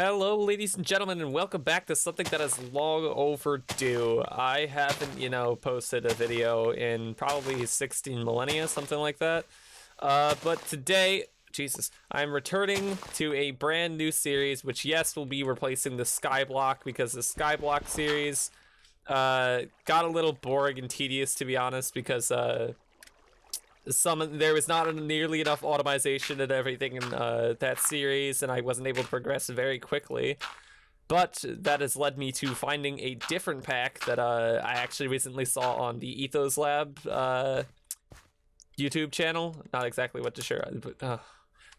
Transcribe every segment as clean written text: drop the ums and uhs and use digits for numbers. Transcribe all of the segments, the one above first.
Hello, ladies and gentlemen, and welcome back to something that is long overdue. I haven't, posted a video in probably 16 millennia, something like that. But today, Jesus, I'm returning to a brand new series, which, yes, will be replacing the Skyblock, because the Skyblock series got a little boring and tedious, to be honest, because there was not nearly enough automation and everything in that series, and I wasn't able to progress very quickly. But that has led me to finding a different pack that I actually recently saw on the Ethos Lab YouTube channel. Not exactly what to share,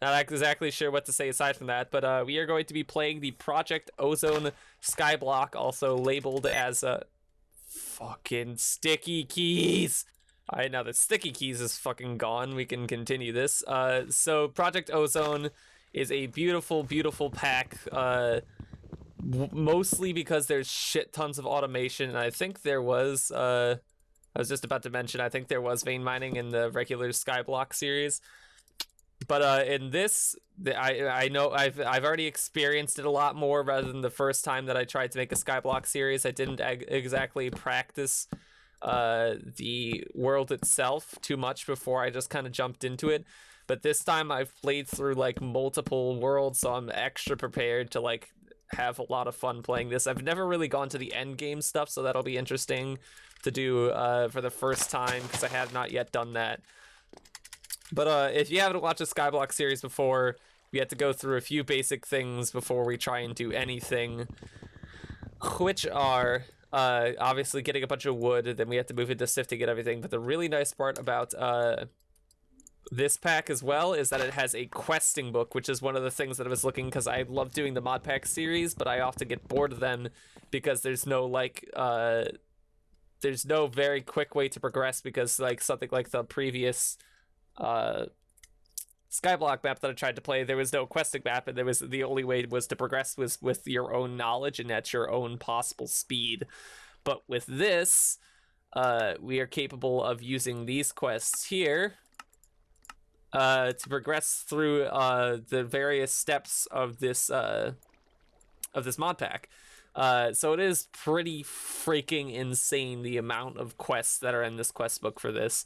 not exactly sure what to say aside from that. But we are going to be playing the Project Ozone Skyblock, also labeled as fucking sticky keys. Alright, now that sticky keys is fucking gone, we can continue this. So Project Ozone is a beautiful, beautiful pack, mostly because there's shit tons of automation, and I think there was, I was just about to mention, I think there was vein mining in the regular Skyblock series. But in this, I know I've already experienced it a lot more rather than the first time that I tried to make a Skyblock series. I didn't exactly practice the world itself too much before I just kind of jumped into it. But this time I've played through like multiple worlds, so I'm extra prepared to like have a lot of fun playing this. I've never really gone to the end game stuff, so that'll be interesting to do for the first time, because I have not yet done that. But if you haven't watched the Skyblock series before, we have to go through a few basic things before we try and do anything, which are obviously getting a bunch of wood. Then we have to move into Sif to get everything. But the really nice part about this pack as well is that it has a questing book, which is one of the things that I was looking, because I love doing the mod pack series, but I often get bored of them because there's no there's no very quick way to progress, because like something like the previous Skyblock map that I tried to play, there was no questing map, and the only way was to progress was with your own knowledge and at your own possible speed. But with this, we are capable of using these quests here to progress through the various steps of this mod pack. So it is pretty freaking insane, the amount of quests that are in this quest book for this.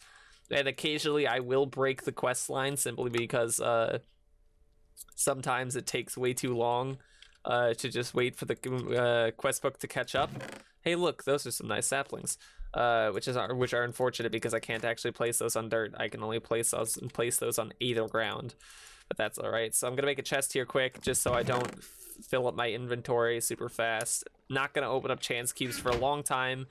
And occasionally I will break the quest line simply because sometimes it takes way too long to just wait for the quest book to catch up. Hey, look, those are some nice saplings, which are unfortunate because I can't actually place those on dirt. I can only place those on either ground, but that's all right. So I'm gonna make a chest here quick, just so I don't fill up my inventory super fast. Not gonna open up chance cubes for a long time,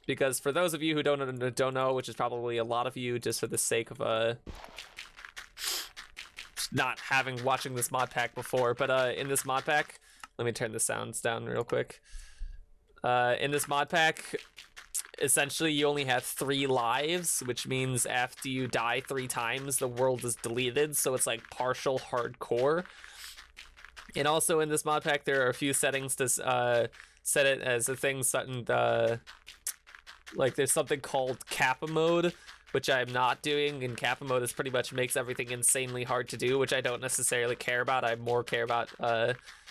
because for those of you who don't know, which is probably a lot of you, just for the sake of not watching this mod pack before, but in this mod pack, let me turn the sounds down real quick. In this mod pack, essentially you only have 3 lives, which means after you die 3 times, the world is deleted, so it's like partial hardcore. And also in this mod pack, there are a few settings to set it as a thing certain. Like there's something called Kappa mode, which I'm not doing, and Kappa mode is pretty much makes everything insanely hard to do, which I don't necessarily care about. I more care about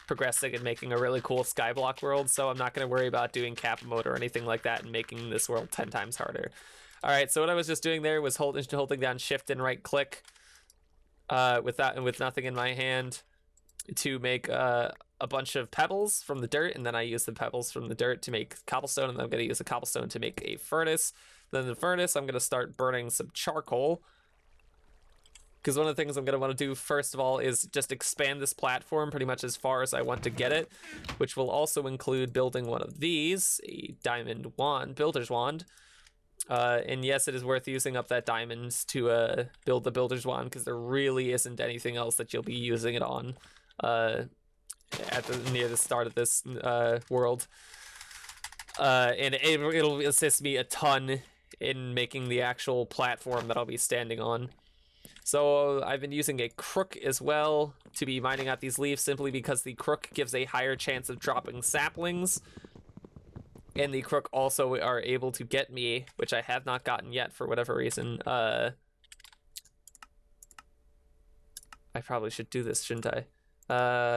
progressing and making a really cool Skyblock world, so I'm not going to worry about doing Kappa mode or anything like that and making this world 10 times harder. Alright, so what I was just doing there was holding down shift and right click with nothing in my hand to make a bunch of pebbles from the dirt, and then I use the pebbles from the dirt to make cobblestone, and then I'm going to use the cobblestone to make a furnace. Then the furnace, I'm going to start burning some charcoal, because one of the things I'm going to want to do first of all is just expand this platform pretty much as far as I want to get it, which will also include building one of these, a diamond wand, builder's wand. And yes, it is worth using up that diamonds to build the builder's wand, because there really isn't anything else that you'll be using it on near the start of this world, and it'll assist me a ton in making the actual platform that I'll be standing on. So I've been using a crook as well to be mining out these leaves, simply because the crook gives a higher chance of dropping saplings, and the crook also are able to get me, which I have not gotten yet for whatever reason. I probably should do this, shouldn't I?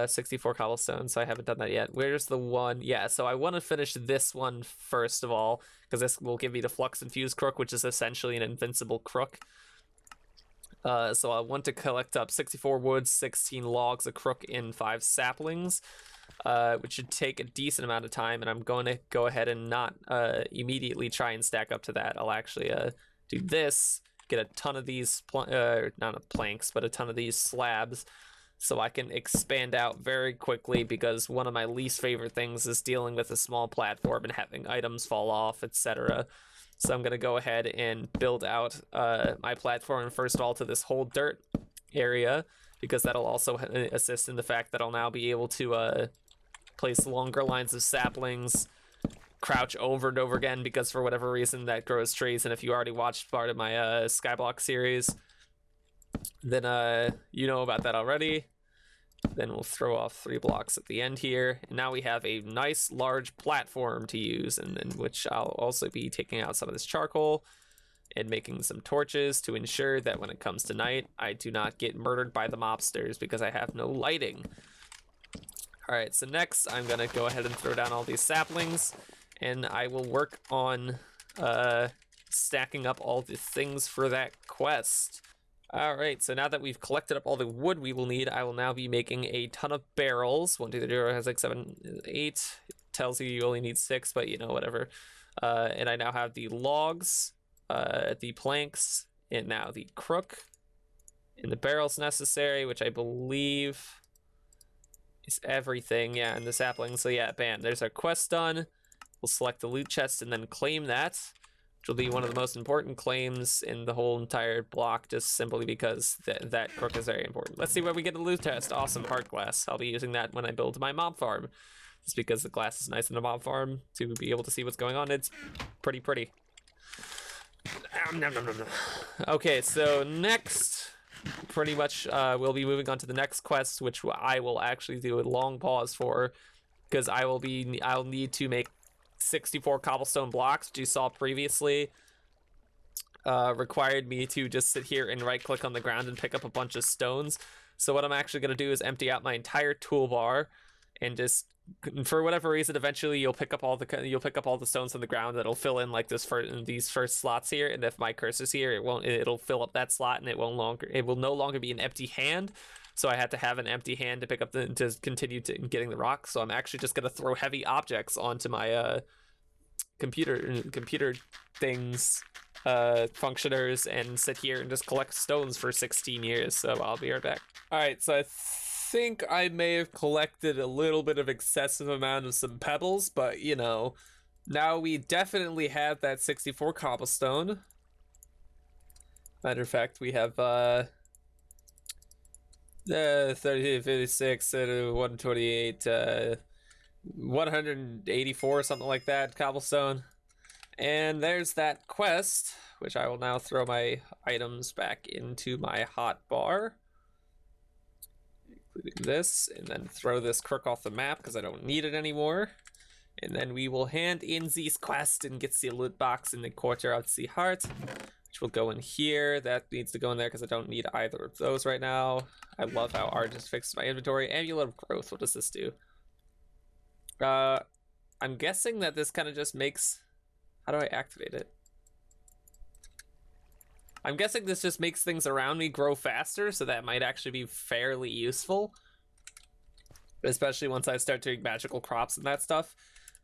64 cobblestone, so I haven't done that yet. Where's the one? Yeah, so I want to finish this one first of all, because this will give me the Flux Infused Crook, which is essentially an invincible crook. So I want to collect up 64 wood, 16 logs, a crook, and 5 saplings, which should take a decent amount of time, and I'm going to go ahead and not immediately try and stack up to that. I'll actually do this, get a ton of these, not planks, but a ton of these slabs, so I can expand out very quickly, because one of my least favorite things is dealing with a small platform and having items fall off, etc. So I'm going to go ahead and build out my platform first of all to this whole dirt area, because that'll also assist in the fact that I'll now be able to place longer lines of saplings, crouch over and over again, because for whatever reason that grows trees. And if you already watched part of my Skyblock series, then you know about that already. Then we'll throw off 3 blocks at the end here, and now we have a nice large platform to use, and then which I'll also be taking out some of this charcoal and making some torches to ensure that when it comes to night I do not get murdered by the mobsters because I have no lighting. All right, so next I'm gonna go ahead and throw down all these saplings, and I will work on stacking up all the things for that quest. All right, so now that we've collected up all the wood we will need, I will now be making a ton of barrels. 1, 2, 3, 4, 5, 6, 7, 8. It tells you only need 6, but you know, whatever. And I now have the logs, the planks, and now the crook, and the barrels necessary, which I believe is everything. Yeah, and the saplings. So yeah, bam, there's our quest done. We'll select the loot chest and then claim that, which will be one of the most important claims in the whole entire block, just simply because that crook is very important. Let's see where we get the loot chest. Awesome, heart glass. I'll be using that when I build my mob farm, just because the glass is nice in the mob farm to be able to see what's going on. It's pretty. Okay, so next, pretty much we'll be moving on to the next quest, which I will actually do a long pause for, because I'll need to make 64 cobblestone blocks, which you saw previously required me to just sit here and right click on the ground and pick up a bunch of stones. So what I'm actually going to do is empty out my entire toolbar, and just for whatever reason eventually you'll pick up all the stones on the ground that'll fill in like these first slots here, and if my cursor's here it'll fill up that slot, and it will no longer be an empty hand. So I had to have an empty hand to pick up to continue getting the rocks. So I'm actually just gonna throw heavy objects onto my computer things, functioners, and sit here and just collect stones for 16 years. So I'll be right back. All right, so I think I may have collected a little bit of excessive amount of some pebbles, but you know, now we definitely have that 64 cobblestone. Matter of fact, we have 30, 56, 128, 184, something like that, cobblestone. And there's that quest, which I will now throw my items back into my hotbar, including this, and then throw this crook off the map because I don't need it anymore. And then we will hand in this quest and get the loot box in the Quarter of the Heart, which will go in here. That needs to go in there because I don't need either of those right now. I love how art just fixes my inventory. Amulet of Growth, what does this do? I'm guessing that this kind of just makes... How do I activate it? I'm guessing this just makes things around me grow faster, so that might actually be fairly useful. Especially once I start doing magical crops and that stuff.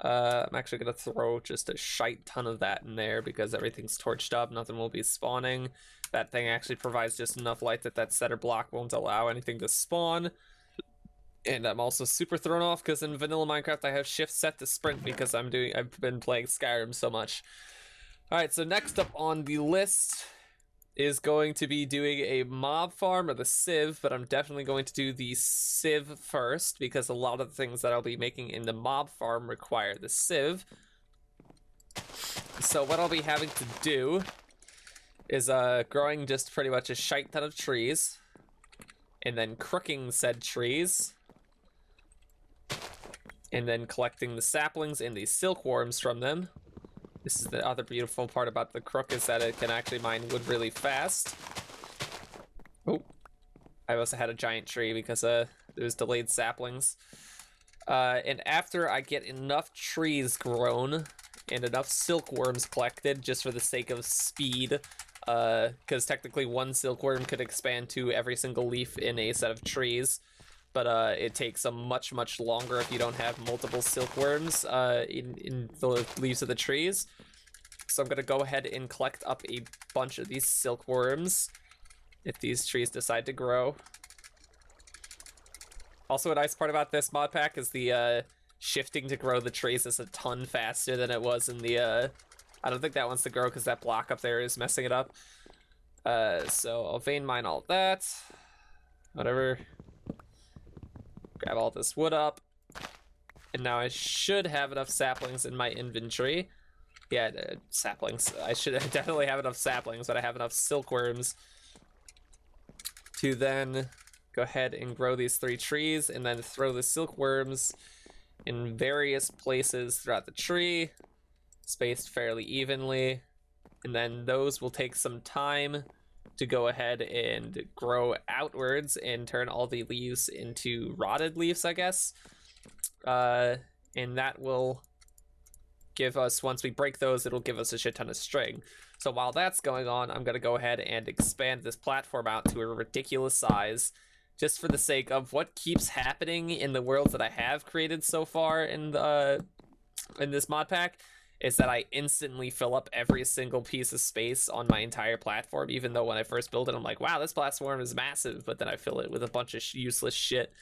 I'm actually going to throw just a shite ton of that in there because everything's torched up, nothing will be spawning. That thing actually provides just enough light that that setter block won't allow anything to spawn. And I'm also super thrown off because in vanilla Minecraft I have shift set to sprint because I've been playing Skyrim so much. Alright, so next up on the list is going to be doing a mob farm or the Civ, but I'm definitely going to do the Civ first because a lot of the things that I'll be making in the mob farm require the Civ. So what I'll be having to do is growing just pretty much a shite ton of trees and then crooking said trees and then collecting the saplings and the silkworms from them. This is the other beautiful part about the crook, is that it can actually mine wood really fast. Oh, I also had a giant tree because this there's delayed saplings. And after I get enough trees grown and enough silkworms collected, just for the sake of speed, because technically one silkworm could expand to every single leaf in a set of trees, but it takes a much longer if you don't have multiple silkworms in the leaves of the trees. So I'm gonna go ahead and collect up a bunch of these silkworms if these trees decide to grow. Also, a nice part about this mod pack is the shifting to grow the trees is a ton faster than it was in the I don't think that wants to grow because that block up there is messing it up. So I'll vein mine all that. Whatever. Grab all this wood up. And now I should have enough saplings in my inventory. Yeah, saplings. I should definitely have enough saplings, but I have enough silkworms to then go ahead and grow these 3 trees and then throw the silkworms in various places throughout the tree, spaced fairly evenly. And then those will take some time to go ahead and grow outwards and turn all the leaves into rotted leaves, I guess. And that will give us, once we break those, it'll give us a shit ton of string. So while that's going on, I'm gonna go ahead and expand this platform out to a ridiculous size, just for the sake of what keeps happening in the worlds that I have created so far in this mod pack, is that I instantly fill up every single piece of space on my entire platform, even though when I first build it, I'm like, wow, this platform is massive, but then I fill it with a bunch of useless shit,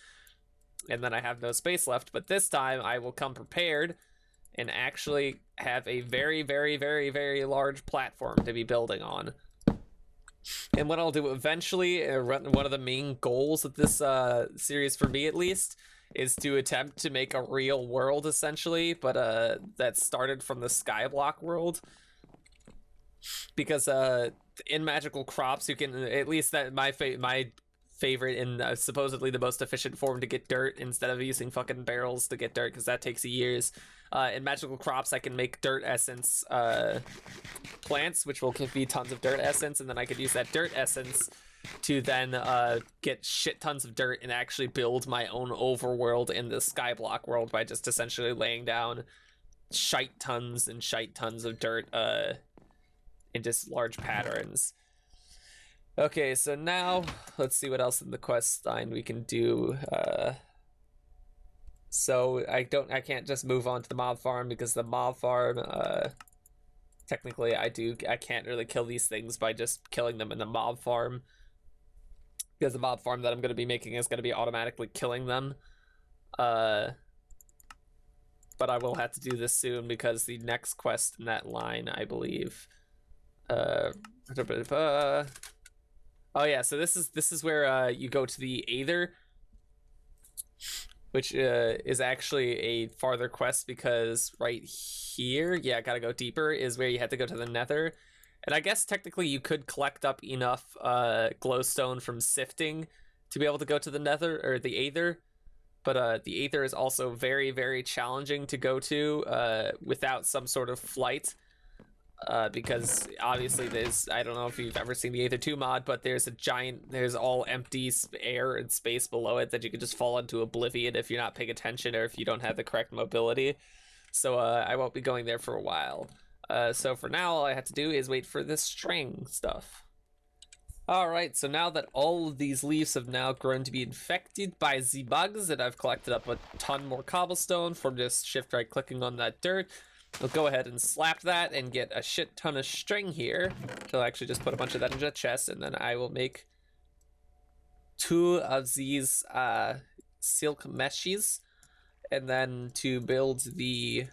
and then I have no space left. But this time, I will come prepared and actually have a very large platform to be building on. And what I'll do eventually, one of the main goals of this series, for me at least, is to attempt to make a real world, essentially, but that started from the Skyblock world. Because in Magical Crops, you can, at least that my favorite and supposedly the most efficient form to get dirt, instead of using fucking barrels to get dirt, because that takes years. In Magical Crops, I can make dirt essence plants, which will give me tons of dirt essence, and then I could use that dirt essence to then get shit tons of dirt and actually build my own overworld in the Skyblock world by just essentially laying down shite tons of dirt in just large patterns. Okay, so now let's see what else in the quest line we can do. So I can't just move on to the mob farm, because the mob farm, technically I can't really kill these things by just killing them in the mob farm, because the mob farm that I'm going to be making is going to be automatically killing them. But I will have to do this soon, because the next quest in that line, I believe, oh yeah, so this is where you go to the Aether, which is actually a farther quest, because right here, yeah, gotta go deeper, is where you have to go to the Nether. And I guess technically you could collect up enough glowstone from sifting to be able to go to the Nether, or the Aether. But the Aether is also very challenging to go to without some sort of flight. Because obviously I don't know if you've ever seen the Aether 2 mod, but there's all empty air and space below it that you could just fall into oblivion if you're not paying attention, or if you don't have the correct mobility. So I won't be going there for a while. So for now, all I have to do is wait for this string stuff. Alright, so now that all of these leaves have now grown to be infected by the bugs, and I've collected up a ton more cobblestone from just shift right clicking on that dirt, I'll go ahead and slap that and get a shit ton of string here. So I'll actually just put a bunch of that into a chest, and then I will make 2 of these silk meshes. And then to build the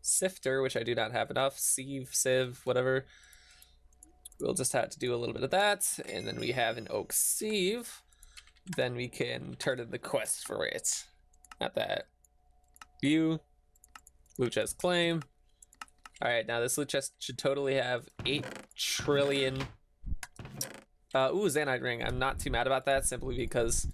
sifter, which I do not have enough, sieve, whatever, we'll just have to do a little bit of that. And then we have an oak sieve. Then we can turn in the quest for it. Not that. View. Loot chest claim. Alright, now this loot chest should totally have 8 trillion. Ooh, Zanite ring. I'm not too mad about that, simply because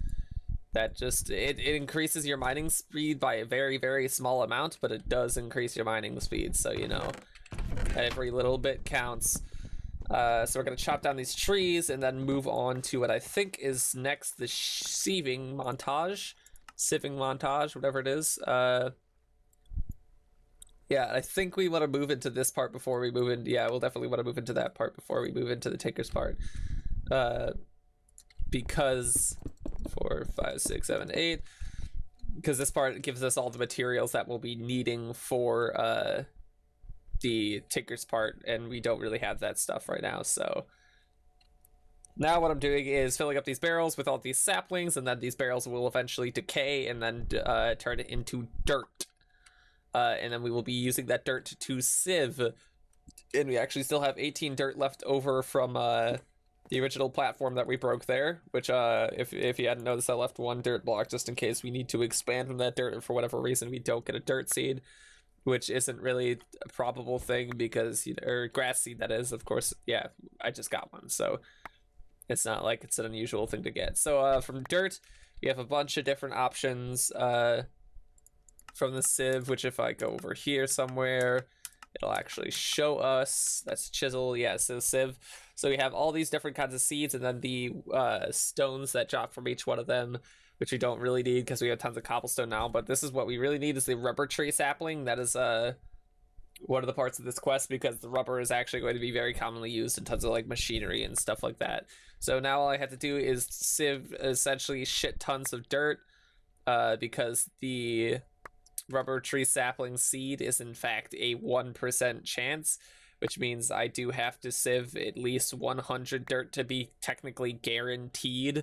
that just, it increases your mining speed by a very small amount, but it does increase your mining speed, so you know, every little bit counts. So we're going to chop down these trees and then move on to what I think is next, the sieving montage. Sieving montage, whatever it is. Yeah, I think we want to move into this part before we move in. Yeah, we'll definitely want to move into that part before we move into the Tinker's part. Because 4, 5, 6, 7, 8. Because this part gives us all the materials that we'll be needing for the Tinker's part, and we don't really have that stuff right now. So now what I'm doing is filling up these barrels with all these saplings, and then these barrels will eventually decay and then turn it into dirt. And then we will be using that dirt to sieve. And we actually still have 18 dirt left over from the original platform that we broke there, which if you hadn't noticed, I left one dirt block just in case we need to expand from that dirt, and for whatever reason we don't get a dirt seed, which isn't really a probable thing because, or grass seed that is, of course. Yeah, I just got one, so it's not like it's an unusual thing to get. So from dirt, we have a bunch of different options from the sieve, which if I go over here somewhere, it'll actually show us. That's chisel, yeah, so sieve. So we have all these different kinds of seeds, and then the stones that drop from each one of them, which we don't really need because we have tons of cobblestone now. But this is what we really need, is the rubber tree sapling. That is one of the parts of this quest, because the rubber is actually going to be very commonly used in tons of like machinery and stuff like that. So now all I have to do is sieve essentially shit tons of dirt, because the rubber tree sapling seed is in fact a 1% chance, which means I do have to sieve at least 100 dirt to be technically guaranteed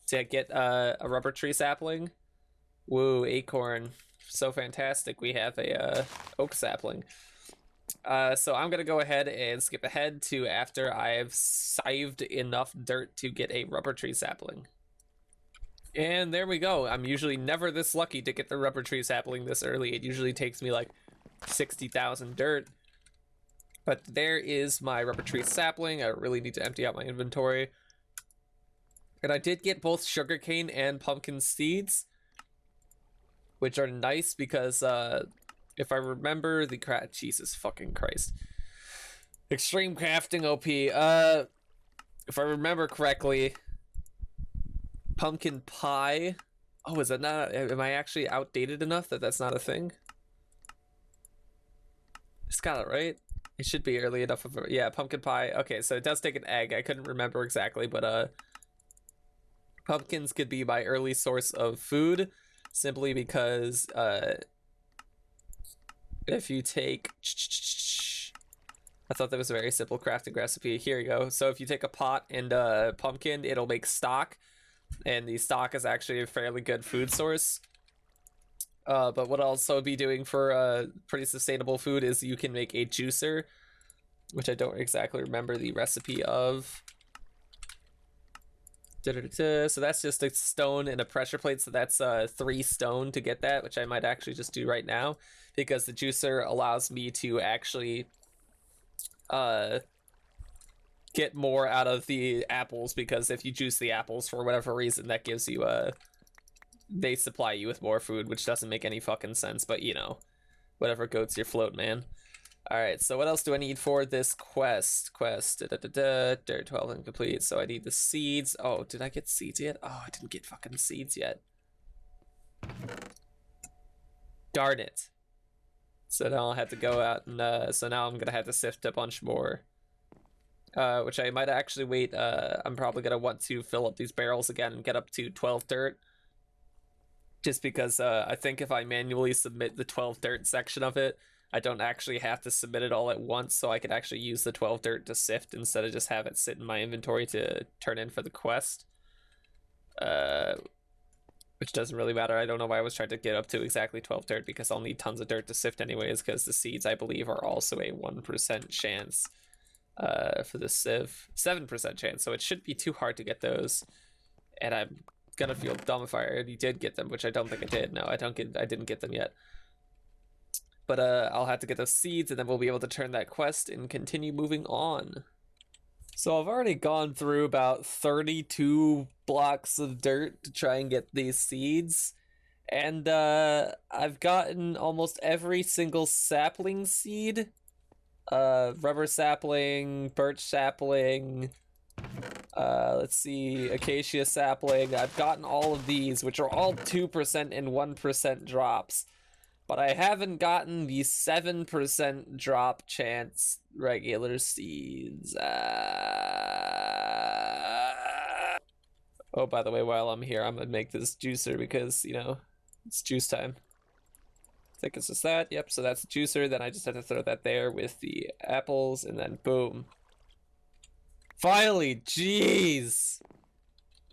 to get a rubber tree sapling. Woo, acorn. So fantastic. We have a oak sapling. So I'm gonna go ahead and skip ahead to after I've sieved enough dirt to get a rubber tree sapling. And there we go. I'm usually never this lucky to get the rubber tree sapling this early. It usually takes me like 60,000 dirt. But there is my rubber tree sapling. I really need to empty out my inventory. And I did get both sugarcane and pumpkin seeds, which are nice because if I remember the Jesus fucking Christ. Extreme crafting OP. If I remember correctly, pumpkin pie. Oh, is that not? Am I actually outdated enough that that's not a thing? It's got it right. It should be early enough of a, yeah, pumpkin pie. Okay, so it does take an egg. I couldn't remember exactly, but pumpkins could be my early source of food, simply because if you take, I thought that was a very simple crafting recipe. Here you go. So if you take a pot and a pumpkin, it'll make stock, and the stock is actually a fairly good food source. But what I'll also be doing for pretty sustainable food is you can make a juicer, which I don't exactly remember the recipe of. So that's just a stone and a pressure plate, so that's 3 stone to get that, which I might actually just do right now, because the juicer allows me to actually get more out of the apples, because if you juice the apples for whatever reason, that gives you they supply you with more food, which doesn't make any fucking sense, but you know, whatever goats your float, man. Alright, so what else do I need for this quest? Dirt 12 incomplete, so I need the seeds. Oh, did I get seeds yet? Oh, I didn't get fucking seeds yet. Darn it. So now I'll have to go out and, so now I'm gonna have to sift a bunch more. Which I might actually wait, I'm probably gonna want to fill up these barrels again and get up to 12 dirt. Just because I think if I manually submit the 12 dirt section of it, I don't actually have to submit it all at once, so I could actually use the 12 dirt to sift instead of just have it sit in my inventory to turn in for the quest. Which doesn't really matter. I don't know why I was trying to get up to exactly 12 dirt, because I'll need tons of dirt to sift anyways, because the seeds, I believe, are also a 1% chance for the sieve. 7% chance, so it shouldn't be too hard to get those. And I'm gonna feel dumb if I already did get them, which I don't think I did. No, I didn't get them yet. But I'll have to get those seeds, and then we'll be able to turn that quest and continue moving on. So I've already gone through about 32 blocks of dirt to try and get these seeds, and I've gotten almost every single sapling seed, Rubber sapling, birch sapling, let's see, acacia sapling. I've gotten all of these, which are all 2% and 1% drops. But I haven't gotten the 7% drop chance regular seeds. Oh, by the way, while I'm here, I'm gonna make this juicer because, you know, it's juice time. I think it's just that. Yep, so that's a juicer. Then I just have to throw that there with the apples, and then boom. Finally, jeez!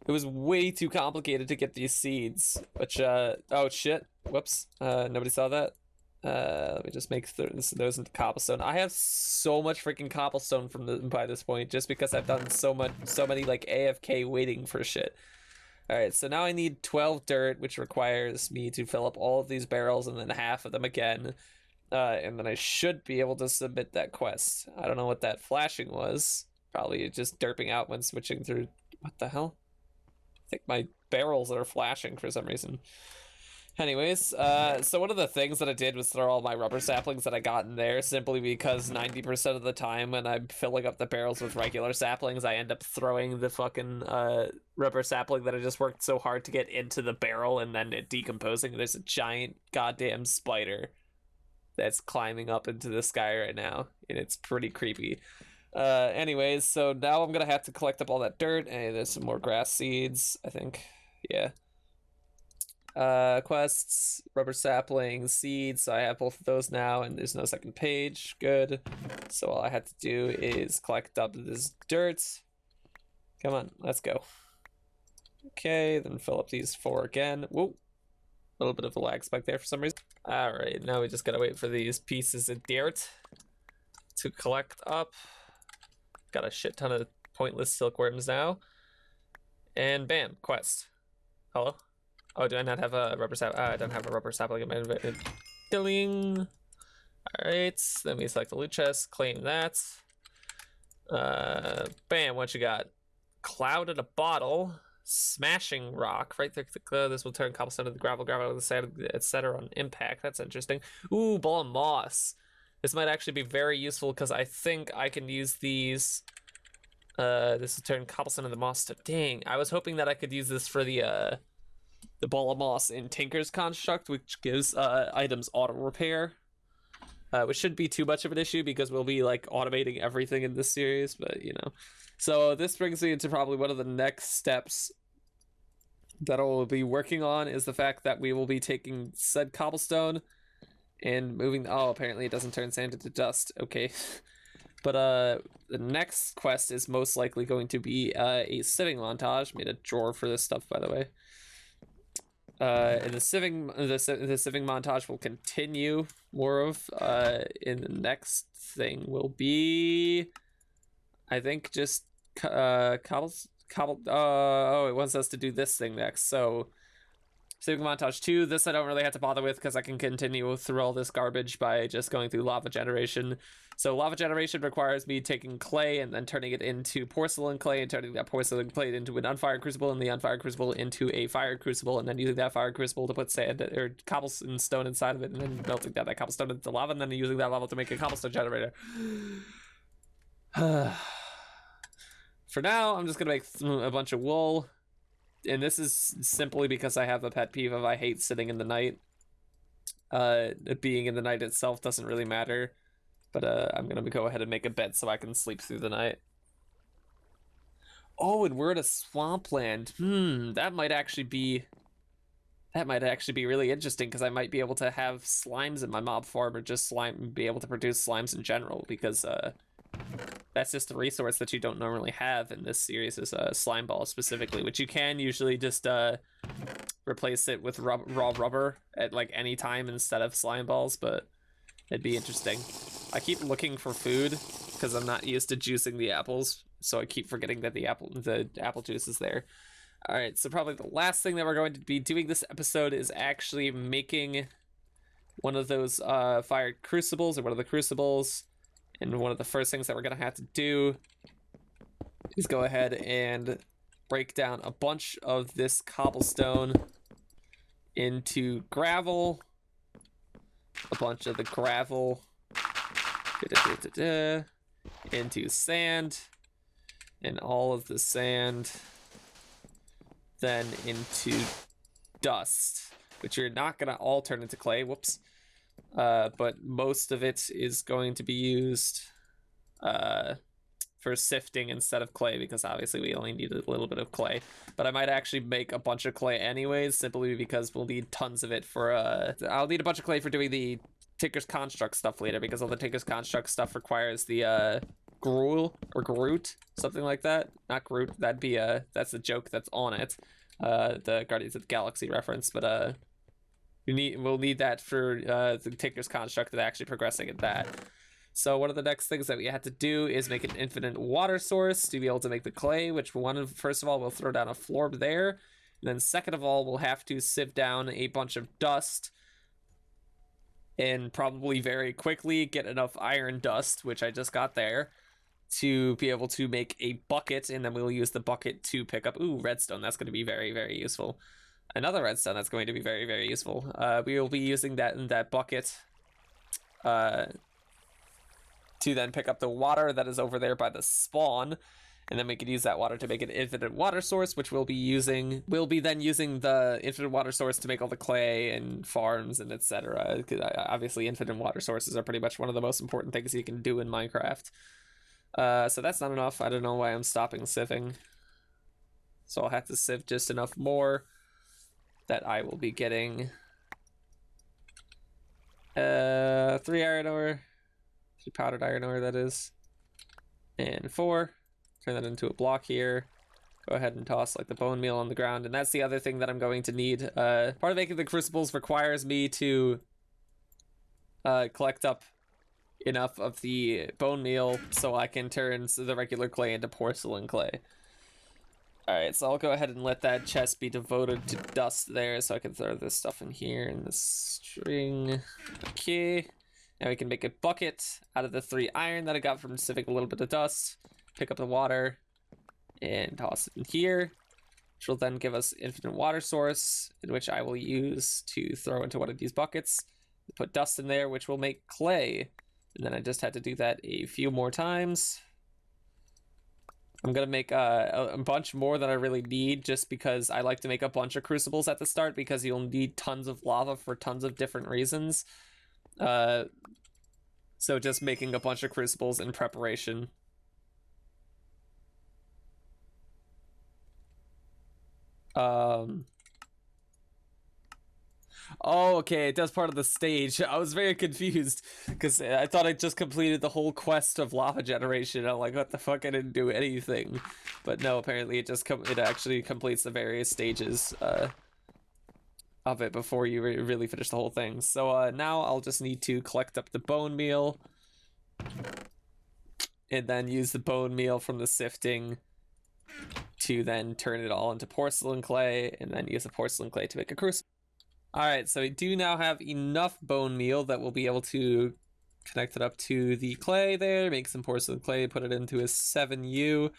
It was way too complicated to get these seeds, which, oh shit, whoops, nobody saw that. Let me just make those into cobblestone. I have so much freaking cobblestone by this point, just because I've done so many, like, AFK waiting for shit. Alright, so now I need 12 dirt, which requires me to fill up all of these barrels and then half of them again. And then I should be able to submit that quest. I don't know what that flashing was. Probably just derping out when switching through. What the hell? I think my barrels are flashing for some reason. Anyways, so one of the things that I did was throw all my rubber saplings that I got in there, simply because 90% of the time when I'm filling up the barrels with regular saplings, I end up throwing the fucking rubber sapling that I just worked so hard to get into the barrel and then it decomposing. There's a giant goddamn spider that's climbing up into the sky right now, and it's pretty creepy. Anyways, so now I'm gonna have to collect up all that dirt. Hey, there's some more grass seeds, I think. Yeah. Quests, rubber sapling, seeds. So I have both of those now, and there's no second page. Good. So all I have to do is collect up this dirt. Come on, let's go. Okay, then fill up these 4 again. Whoa. A little bit of a lag spike there for some reason. Alright, now we just gotta wait for these pieces of dirt to collect up. Got a shit ton of pointless silkworms now. And bam, quest. Hello? Oh, do I not have a rubber sapling? I don't have a rubber sapling in my inventory. Killing. Alright, then we select the loot chest, claim that. Bam, what you got? Cloud in a bottle. Smashing rock. Right there, this will turn cobblestone to the gravel to the sand, etc. on impact. That's interesting. Ooh, ball of moss. This might actually be very useful because I think I can use these. This will turn cobblestone into moss to. Dang, I was hoping that I could use this for the ball of moss in Tinker's Construct, which gives items auto repair, which shouldn't be too much of an issue because we'll be like automating everything in this series, but you know. So this brings me into probably one of the next steps that I will be working on is the fact that we will be taking said cobblestone and moving. Oh, apparently it doesn't turn sand into dust. Okay. But the next quest is most likely going to be a sieving montage. Made a drawer for this stuff, by the way. And the sieving montage will continue more of. In the next thing will be, I think, just oh, it wants us to do this thing next. So sieving montage 2. This I don't really have to bother with because I can continue through all this garbage by just going through lava generation. So lava generation requires me taking clay and then turning it into porcelain clay and turning that porcelain clay into an unfired crucible and the unfired crucible into a fired crucible and then using that fired crucible to put sand or cobblestone stone inside of it and then melting that cobblestone into lava and then using that lava to make a cobblestone generator. For now, I'm just gonna make a bunch of wool. And this is simply because I have a pet peeve of I hate sitting in the night. Being in the night itself doesn't really matter. But I'm gonna go ahead and make a bed so I can sleep through the night. Oh, and we're at a swampland. That might actually be really interesting because I might be able to have slimes in my mob farm or just be able to produce slimes in general because that's just a resource that you don't normally have in this series is slime balls specifically, which you can usually just replace it with raw rubber at like any time instead of slime balls, but it'd be interesting. I keep looking for food because I'm not used to juicing the apples, so I keep forgetting that the apple juice is there. All right, so probably the last thing that we're going to be doing this episode is actually making one of those fired crucibles or one of the crucibles. And one of the first things that we're going to have to do is go ahead and break down a bunch of this cobblestone into gravel. A bunch of the gravel into sand, and all of the sand then into dust, which you're not gonna all turn into clay. Whoops. But most of it is going to be used for sifting instead of clay, because obviously we only need a little bit of clay. But I might actually make a bunch of clay anyways, simply because we'll need tons of it for I'll need a bunch of clay for doing the Tinker's Construct stuff later, because all the Tinker's Construct stuff requires the Gruul or Groot, something like that. Not Groot, that'd be that's the joke that's on it. The Guardians of the Galaxy reference, but we'll need that for the Tinker's Construct and actually progressing at that. So one of the next things that we had to do is make an infinite water source to be able to make the clay, which first of all, we'll throw down a florb there. And then second of all, we'll have to sieve down a bunch of dust and probably very quickly get enough iron dust, which I just got there, to be able to make a bucket, and then we'll use the bucket to pick up redstone. That's going to be very, very useful. Another redstone that's going to be very, very useful. We will be using that in that bucket to then pick up the water that is over there by the spawn, and then we can use that water to make an infinite water source, which we'll be then using the infinite water source to make all the clay and farms and etc. Because obviously infinite water sources are pretty much one of the most important things you can do in Minecraft. So that's not enough. I don't know why I'm stopping sieving, so I'll have to sieve just enough more that I will be getting 3 iron ore, 3 powdered iron ore, that is, and 4. Turn that into a block here. Go ahead and toss like the bone meal on the ground, and that's the other thing that I'm going to need. Part of making the crucibles requires me to collect up enough of the bone meal so I can turn the regular clay into porcelain clay. Alright, so I'll go ahead and let that chest be devoted to dust there, so I can throw this stuff in here in the string. Okay. Now we can make a bucket out of the 3 iron that I got from sieving a little bit of dust. Pick up the water and toss it in here, which will then give us infinite water source, in which I will use to throw into one of these buckets. Put dust in there, which will make clay. And then I just had to do that a few more times. I'm gonna make a bunch more than I really need, just because I like to make a bunch of crucibles at the start, because you'll need tons of lava for tons of different reasons. So just making a bunch of crucibles in preparation. Oh, okay, it does part of the stage. I was very confused because I thought I just completed the whole quest of lava generation. I'm like, what the fuck? I didn't do anything. But no, apparently it actually completes the various stages of it before you really finish the whole thing. So now I'll just need to collect up the bone meal and then use the bone meal from the sifting to then turn it all into porcelain clay, and then use the porcelain clay to make a crucible. Alright, so we do now have enough bone meal that we'll be able to connect it up to the clay there, make some porcelain clay, put it into a 7U,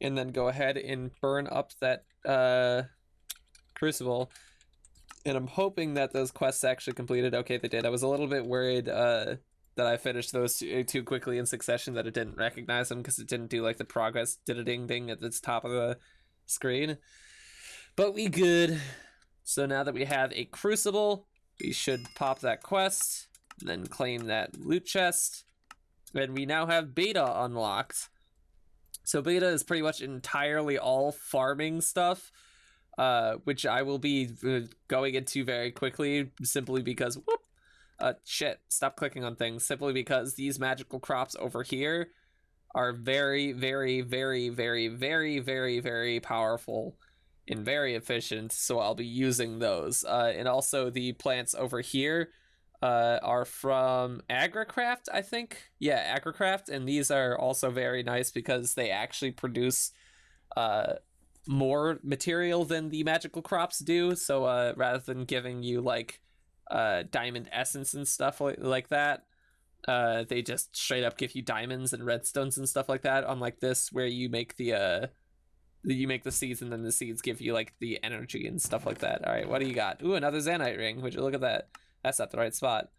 and then go ahead and burn up that crucible. And I'm hoping that those quests actually completed. Okay, they did. I was a little bit worried that I finished those too quickly in succession, that it didn't recognize them because it didn't do like the progress ding thing at the top of the screen. But we good. So now that we have a crucible, we should pop that quest, and then claim that loot chest. And we now have beta unlocked. So beta is pretty much entirely all farming stuff, which I will be going into very quickly, simply because stop clicking on things. Simply because these magical crops over here are very, very, very, very, very, very, very powerful and very efficient, so I'll be using those. And also the plants over here are from Agricraft, I think. Yeah, Agricraft, and these are also very nice because they actually produce more material than the magical crops do. So rather than giving you like diamond essence and stuff like that, they just straight up give you diamonds and redstones and stuff like that, unlike this where you make the seeds, and then the seeds give you like the energy and stuff like that. All right, what do you got? Ooh, another Zanite ring. Would you look at that? That's not the right spot.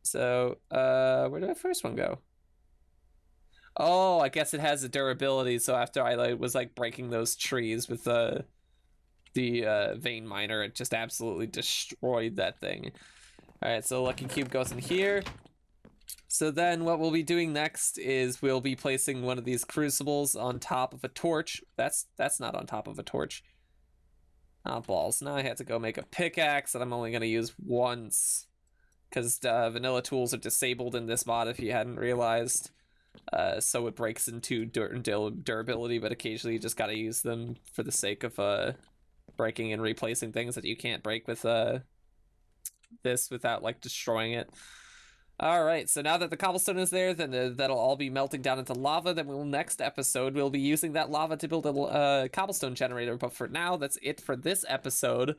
So, where did my first one go? Oh, I guess it has a durability. So after I was like breaking those trees with the vein miner, it just absolutely destroyed that thing. All right, so Lucky Cube goes in here. So then what we'll be doing next is we'll be placing one of these crucibles on top of a torch. That's not on top of a torch. Ah, balls. Now I have to go make a pickaxe that I'm only going to use once, because vanilla tools are disabled in this mod if you hadn't realized. So it breaks into durability, but occasionally you just gotta use them for the sake of breaking and replacing things that you can't break with this without like destroying it. All right, so now that the cobblestone is there, then that'll all be melting down into lava. Then next episode we'll be using that lava to build a cobblestone generator. But for now, that's it for this episode.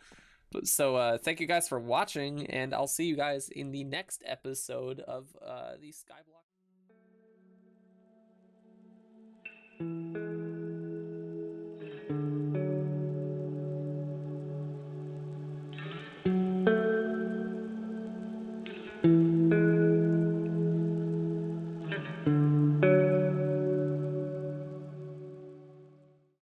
So thank you guys for watching, and I'll see you guys in the next episode of the Skyblock.